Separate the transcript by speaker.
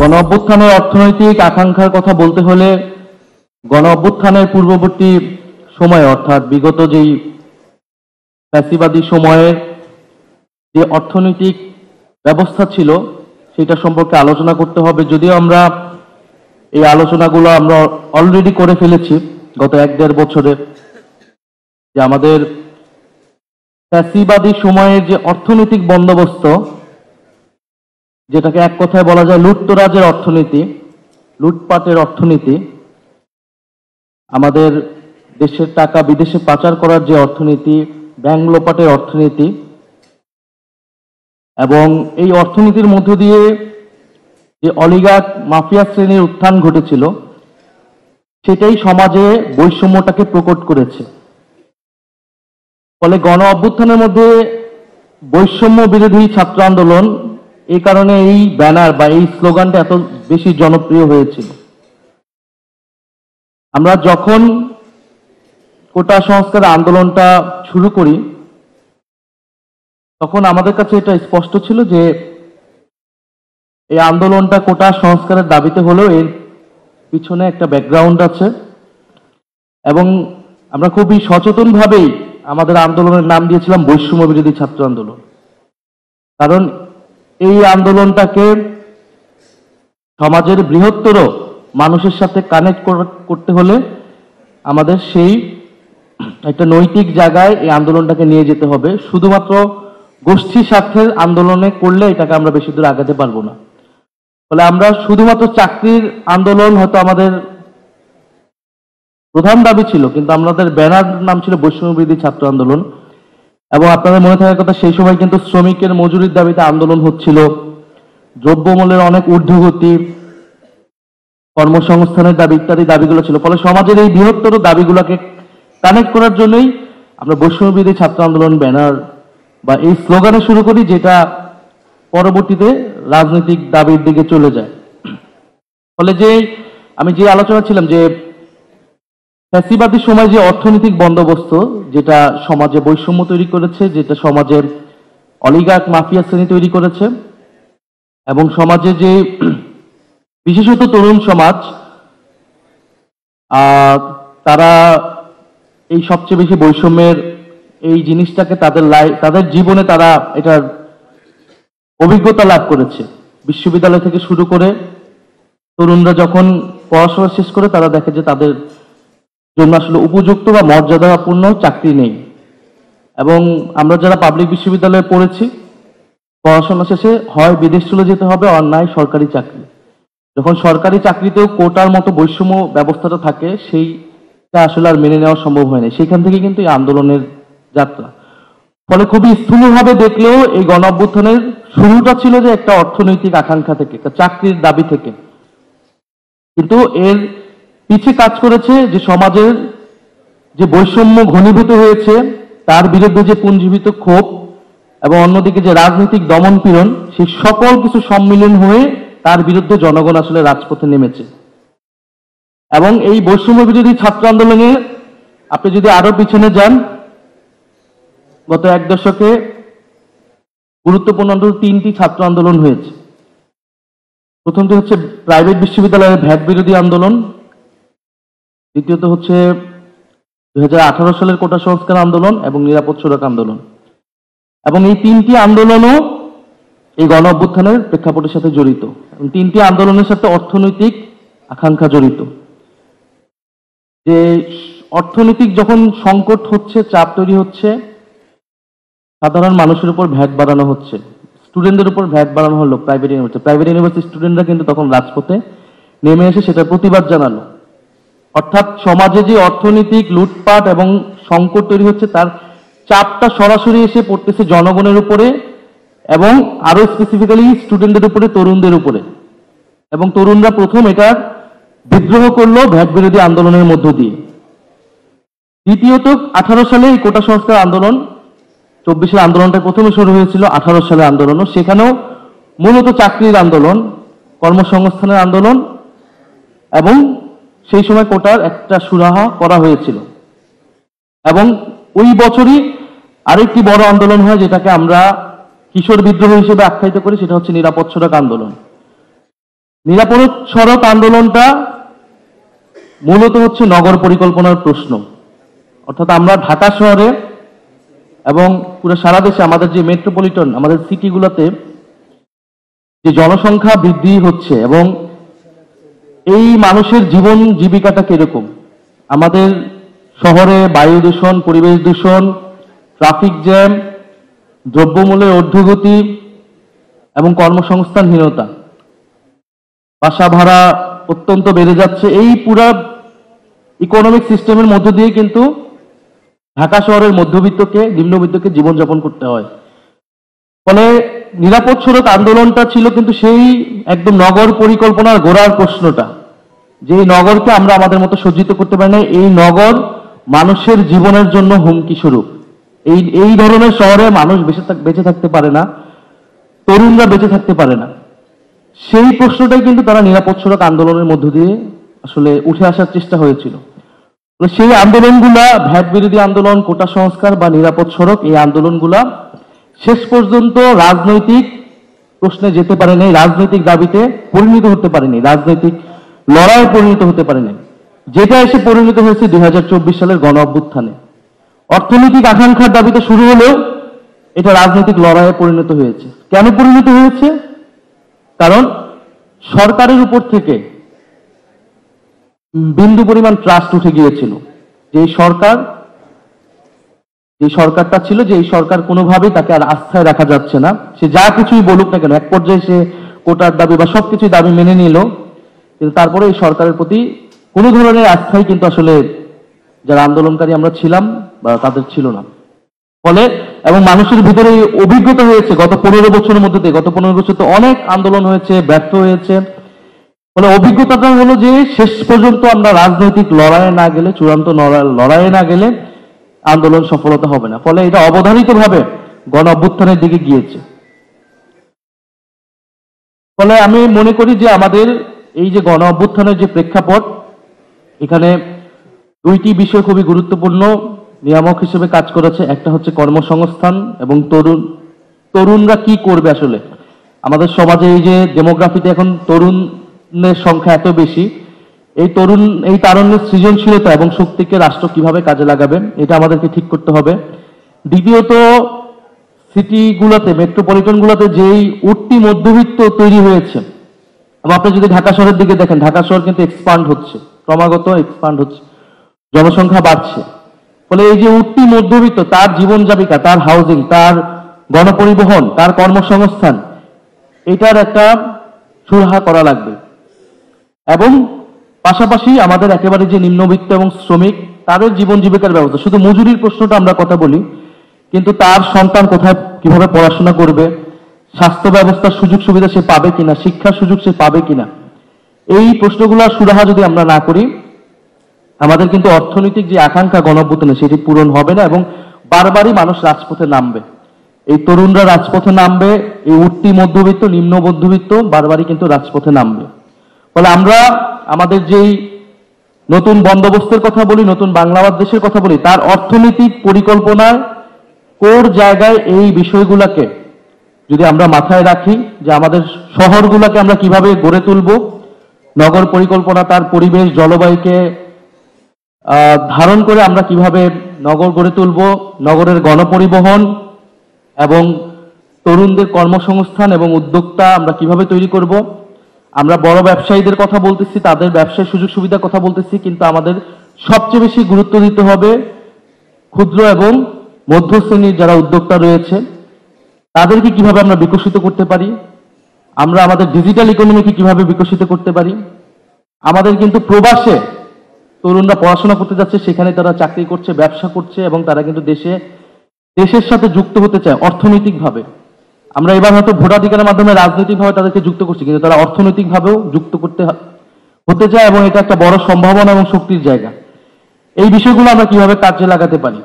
Speaker 1: গণ অভ্যুত্থানের অর্থনৈতিক আকাঙ্ক্ষার কথা বলতে হলে গণ অভ্যুত্থানের পূর্ববর্তী সময়ে অর্থাৎ বিগত যেই ফ্যাসিবাদী সময়ের যে অর্থনৈতিক ব্যবস্থা ছিল সেটা সম্পর্কে আলোচনা করতে হবে। যদিও আমরা এই আলোচনাগুলো আমরা অলরেডি করে ফেলেছি গত 1-1.5 বছরে, যে আমাদের ফ্যাসিবাদী সময়ের যে অর্থনৈতিক বন্দোবস্ত, যেটাকে এক কথায় বলা যায় লুটতরাজের অর্থনীতি, লুটপাটের অর্থনীতি, আমাদের দেশের টাকা বিদেশে পাচার করার যে অর্থনীতি, ব্যাংক লোপাটের অর্থনীতি, এবং এই অর্থনীতির মধ্য দিয়ে যে অলিগার্ক মাফিয়া শ্রেণীর উত্থান ঘটেছিল সেটাই সমাজে বৈষম্যটাকে প্রকট করেছে। ফলে গণ অভ্যুত্থানের মধ্যে বৈষম্য বিরোধী ছাত্র আন্দোলন, এই কারণে এই ব্যানার বা এই স্লোগানটা এত বেশি জনপ্রিয় হয়েছিল। আমরা যখন কোটা সংস্কার আন্দোলনটা শুরু করি তখন আমাদের কাছে এটা স্পষ্ট ছিল যে এই আন্দোলনটা কোটা সংস্কারের দাবিতে হলেও এর পিছনে একটা ব্যাকগ্রাউন্ড আছে, এবং আমরা খুবই সচেতনভাবেই আমাদের আন্দোলনের নাম দিয়েছিলাম বৈষম্য বিরোধী ছাত্র আন্দোলন। কারণ এই আন্দোলনটাকে সমাজের বৃহত্তর মানুষের সাথে কানেক্ট করতে হলে আমাদের সেই একটা নৈতিক জায়গায় এই আন্দোলনটাকে নিয়ে যেতে হবে। শুধুমাত্র গোষ্ঠী স্বার্থের আন্দোলনে করলে এটাকে আমরা বেশি দূর আগাতে পারবো না। ফলে আমরা শুধুমাত্র চাকরির আন্দোলন হয়তো আমাদের প্রধান দাবি ছিল, কিন্তু আমাদের ব্যানার নাম ছিল বৈষম্য বিরোধী ছাত্র আন্দোলন। এবং আপনাদের মনে থাকার কথা, সেই সময় কিন্তু শ্রমিকের মজুরির দাবিতে আন্দোলন হচ্ছিল, দ্রব্যমূল্যের অনেক ঊর্ধ্বগতি, কর্মসংস্থানের দাবি ইত্যাদি দাবিগুলো ছিল। ফলে সমাজের এই বৃহত্তর দাবিগুলোকে কানেক্ট করার জন্যই আমরা বৈষম্য বিরোধী ছাত্র আন্দোলন ব্যানার বা এই স্লোগানে শুরু করি, যেটা পরবর্তীতে রাজনৈতিক দাবির দিকে চলে যায়। ফলে যে আমি যে আলোচনা ছিলাম যে ফ্যাসিবাদী সময় যে অর্থনৈতিক বন্দোবস্ত যেটা সমাজে বৈষম্য তৈরি করেছে, যেটা সমাজের অলিগার্ক মাফিয়া শ্রেণী তৈরি করেছে, এবং সমাজে যে বিশেষত তরুণ সমাজ তারা এই সবচেয়ে বেশি বৈষম্যের এই জিনিসটাকে তাদের জীবনে তারা এটার অভিজ্ঞতা লাভ করেছে। বিশ্ববিদ্যালয় থেকে শুরু করে তরুণরা যখন পড়াশোনা শেষ করে তারা দেখে যে তাদের জন্য আসলে উপযুক্ত বা মর্যাদাপূর্ণ চাকরি নেই। এবং আমরা যারা পাবলিক বিশ্ববিদ্যালয়ে পড়েছি, পড়াশোনা শেষে হয় বিদেশ চলে যেতে হবে আর নাই সরকারি চাকরি। যখন সরকারি চাকরিতেও কোটার মতো বৈষম্য ব্যবস্থাটা থাকে, সেইটা আসলে আর মেনে নেওয়া সম্ভব হয় না। সেখান থেকে কিন্তু এই আন্দোলনের যাত্রা। ফলে খুবই স্থূলভাবে দেখলেও এই গণ অভ্যুত্থানের শুরুটা ছিল যে একটা অর্থনৈতিক আকাঙ্ক্ষা থেকে, একটা চাকরির দাবি থেকে, কিন্তু এর পিছে কাজ করেছে যে সমাজের যে বৈষম্য ঘনীভূত হয়েছে তার বিরুদ্ধে যে পুঞ্জীভূত ক্ষোভ, এবং অন্যদিকে যে রাজনৈতিক দমন পীড়ন, সেই সকল কিছু সম্মিলন হয়ে তার বিরুদ্ধে জনগণ আসলে রাজপথে নেমেছে। এবং এই বৈষম্য বিরোধী ছাত্র আন্দোলনে আপনি যদি আরো পিছনে যান, গত 1 দশকে গুরুত্বপূর্ণ অন্তত 3টি ছাত্র আন্দোলন হয়েছে। প্রথমটি হচ্ছে প্রাইভেট বিশ্ববিদ্যালয়ের ভ্যাট বিরোধী আন্দোলন, দ্বিতীয়ত হচ্ছে 2018 সালের কোটা সংস্কার আন্দোলন এবং নিরাপদ সড়ক আন্দোলন। এবং এই 3টি আন্দোলনও এই গণ অভ্যুত্থানের প্রেক্ষাপটের সাথে জড়িত, এবং 3টি আন্দোলনের সাথে অর্থনৈতিক আকাঙ্ক্ষা জড়িত। যে অর্থনৈতিক যখন সংকট হচ্ছে, চাপ তৈরি হচ্ছে, সাধারণ মানুষের উপর ভ্যাট বাড়ানো হচ্ছে, স্টুডেন্টদের উপর ভ্যাট বাড়ানো হলো প্রাইভেট ইউনিভার্সিটি স্টুডেন্টরা কিন্তু তখন রাজপথে নেমে এসে সেটার প্রতিবাদ জানালো। অর্থাৎ সমাজে যে অর্থনৈতিক লুটপাট এবং সংকট তৈরি হচ্ছে তার চাপটা সরাসরি এসে পড়তেছে জনগণের উপরে, এবং আরো স্পেসিফিক্যালি স্টুডেন্টদের উপরে, তরুণদের উপরে। এবং তরুণরা প্রথম এটার বিদ্রোহ করলো ভ্যাট বিরোধী আন্দোলনের মধ্য দিয়ে। দ্বিতীয়ত 18 সালে এই কোটা সংস্কার আন্দোলন, 24-এর আন্দোলনটা প্রথমে শুরু হয়েছিল, 18 সালের আন্দোলনও সেখানেও মূলত চাকরির আন্দোলন, কর্মসংস্থানের আন্দোলন, এবং সেই সময় কোটার একটা সুরাহা করা হয়েছিল। এবং ওই বছরই আরেকটি বড় আন্দোলন হয়, যেটাকে আমরা কিশোর বিদ্রোহ হিসেবে আখ্যায়িত করি, সেটা হচ্ছে নিরাপদ সড়ক আন্দোলন। নিরাপদ সড়ক আন্দোলনটা মূলত হচ্ছে নগর পরিকল্পনার প্রশ্ন। অর্থাৎ আমরা ঢাকা শহরে এবং পুরো সারা দেশে আমাদের যে মেট্রোপলিটন আমাদের সিটিগুলোতে যে জনসংখ্যা বৃদ্ধি হচ্ছে এবং এই মানুষের জীবন জীবিকাটা কিরকম, আমাদের শহরে বায়ু দূষণ, পরিবেশ দূষণ, ট্রাফিক জ্যাম, দ্রব্যমূল্যের ঊর্ধ্বগতি এবং কর্মসংস্থানহীনতা, বাসা ভাড়া অত্যন্ত বেড়ে যাচ্ছে। এই পুরা ইকোনমিক সিস্টেমের মধ্য দিয়ে কিন্তু ঢাকা শহরের মধ্যবিত্তকে, নিম্নবিত্তকে জীবনযাপন করতে হয়। ফলে নিরাপদ সড়ক আন্দোলনটা ছিল কিন্তু সেই একদম নগর পরিকল্পনার গোড়ার প্রশ্নটা, যে এই নগরকে আমরা আমাদের মতো সজ্জিত করতে পারি না, এই নগর মানুষের জীবনের জন্য হুমকি স্বরূপ। এই ধরনের শহরে মানুষ বেঁচে থাকতে পারে না, তরুণরা বেঁচে থাকতে পারে না। সেই প্রশ্নটাই কিন্তু তারা নিরাপদ সড়ক আন্দোলনের মধ্য দিয়ে আসলে উঠে আসার চেষ্টা হয়েছিল। সেই আন্দোলনগুলা, ভ্যাট বিরোধী আন্দোলন, কোটা সংস্কার বা নিরাপদ সড়ক, এই আন্দোলনগুলা শেষ পর্যন্ত রাজনৈতিক প্রশ্নে যেতে পারেনি, রাজনৈতিক দাবিতে পরিণত হতে পারেনি, রাজনৈতিক লড়াইয়ে পরিণত হতে পারেনি, যেটা এসে পরিণত হয়েছে 2024 সালের গণ অভ্যুত্থানে। অর্থনৈতিক আকাঙ্ক্ষার দাবিতে শুরু হলেও এটা রাজনৈতিক লড়াইয়ে পরিণত হয়েছে। কেন পরিণত হয়েছে? কারণ সরকারের উপর থেকে বিন্দু পরিমাণ ট্রাস্ট উঠে গিয়েছিল। যে সরকারটা ছিল, যে এই সরকার কোনোভাবেই তাকে আর আস্থায় রাখা যাচ্ছে না। সে যা কিছুই বলুক না কেন, এক পর্যায়ে সে কোটার দাবি বা সবকিছুই দাবি মেনে নিল, কিন্তু তারপরে এই সরকারের প্রতি কোনো ধরনের আস্থাই কিন্তু আসলে যারা আন্দোলনকারী আমরা ছিলাম বা তাদের ছিল না। ফলে এবং মানুষের ভিতরে অভিজ্ঞতা হয়েছে গত 15 বছরের মধ্যে দিয়ে, গত 15 বছর তো অনেক আন্দোলন হয়েছে, ব্যর্থ হয়েছে। ফলে অভিজ্ঞতাটা হলো যে শেষ পর্যন্ত আমরা রাজনৈতিক লড়াইয়ে না গেলে, চূড়ান্ত লড়াইয়ে না গেলে আন্দোলন সফলতা হবে না। ফলে এটা অবধারিতভাবে গণ অভ্যুত্থানের দিকে গিয়েছে। ফলে আমি মনে করি যে আমাদের এই যে গণ অভ্যুত্থানের যে প্রেক্ষাপট, এখানে দুইটি বিষয় খুবই গুরুত্বপূর্ণ নিয়ামক হিসেবে কাজ করেছে। একটা হচ্ছে কর্মসংস্থান এবং তরুণরা কি করবে। আসলে আমাদের সমাজে এই যে ডেমোগ্রাফিতে এখন তরুণের সংখ্যা এত বেশি, এই তারুণ্যের সৃজনশীলতা এবং শক্তিকে রাষ্ট্র কিভাবে কাজে লাগাবে, এটা আমাদেরকে ঠিক করতে হবে। দ্বিতীয়ত, সিটিগুলোতে, মেট্রোপলিটনগুলোতে যেই উঠতি মধ্যবিত্ত তৈরি হয়েছে, এবং আপনি যদি ঢাকা শহরের দিকে দেখেন, ঢাকা শহর কিন্তু এক্সপান্ড হচ্ছে, ক্রমাগত এক্সপান্ড হচ্ছে, জনসংখ্যা বাড়ছে। ফলে এই যে উঠতি মধ্যবিত্ত, তার জীবন জীবিকা, তার হাউজিং, তার গণপরিবহন, তার কর্মসংস্থান, এটার একটা সুরাহা করা লাগবে। এবং পাশাপাশি আমাদের একেবারে যে নিম্নবিত্ত এবং শ্রমিক, তাদের জীবন জীবিকার ব্যবস্থা, শুধু মজুরির প্রশ্নটা আমরা কথা বলি, কিন্তু তার সন্তান কোথায় কিভাবে পড়াশোনা করবে, স্বাস্থ্য ব্যবস্থার সুযোগ সুবিধা সে পাবে কিনা, শিক্ষার সুযোগ সে পাবে কিনা, এই প্রশ্নগুলোর সুরাহা যদি আমরা না করি, আমাদের কিন্তু অর্থনৈতিক যে আকাঙ্ক্ষা গণ অভ্যুত্থানে, সেটি পূরণ হবে না এবং বারবারই মানুষ রাজপথে নামবে। এই তরুণরা রাজপথে নামবে, এই উঠতি মধ্যবিত্ত, নিম্ন মধ্যবিত্ত বারবারই কিন্তু রাজপথে নামবে। ফলে আমরা আমাদের যেই নতুন বন্দোবস্তের কথা বলি, নতুন বাংলাদেশের কথা বলি, তার অর্থনৈতিক পরিকল্পনার কোর জায়গায় এই বিষয়গুলোকে যদি আমরা মাথায় রাখি, যে আমাদের শহরগুলোকে আমরা কিভাবে গড়ে তুলব, নগর পরিকল্পনা তার পরিবেশ জলবায়ুকে ধারণ করে আমরা কিভাবে নগর গড়ে তুলব, নগরের গণপরিবহন এবং তরুণদের কর্মসংস্থান এবং উদ্যোক্তা আমরা কিভাবে তৈরি করব। আমরা বড় ব্যবসায়ীদের কথা বলতেছি, তাদের ব্যবসার সুযোগ সুবিধার কথা বলতেছি, কিন্তু আমাদের সবচেয়ে বেশি গুরুত্ব দিতে হবে ক্ষুদ্র এবং মধ্য শ্রেণীর যারা উদ্যোক্তা রয়েছে, তাদেরকে কিভাবে আমরা বিকশিত করতে পারি, আমরা আমাদের ডিজিটাল ইকোনমিকে কিভাবে বিকশিত করতে পারি। আমাদের কিন্তু প্রবাসে তরুণরা পড়াশোনা করতে যাচ্ছে, সেখানে তারা চাকরি করছে, ব্যবসা করছে এবং তারা কিন্তু দেশের সাথে যুক্ত হতে চায় অর্থনৈতিকভাবে। আমরা এবার হয়তো ভোটাধিকারের মাধ্যমে রাজনৈতিকভাবে তাদেরকে যুক্ত করছি, কিন্তু তারা অর্থনৈতিকভাবেও যুক্ত হতে চায় এবং এটা একটা বড় সম্ভাবনা এবং শক্তির জায়গা। এই বিষয়গুলো আমরা কিভাবে কাজে লাগাতে পারি।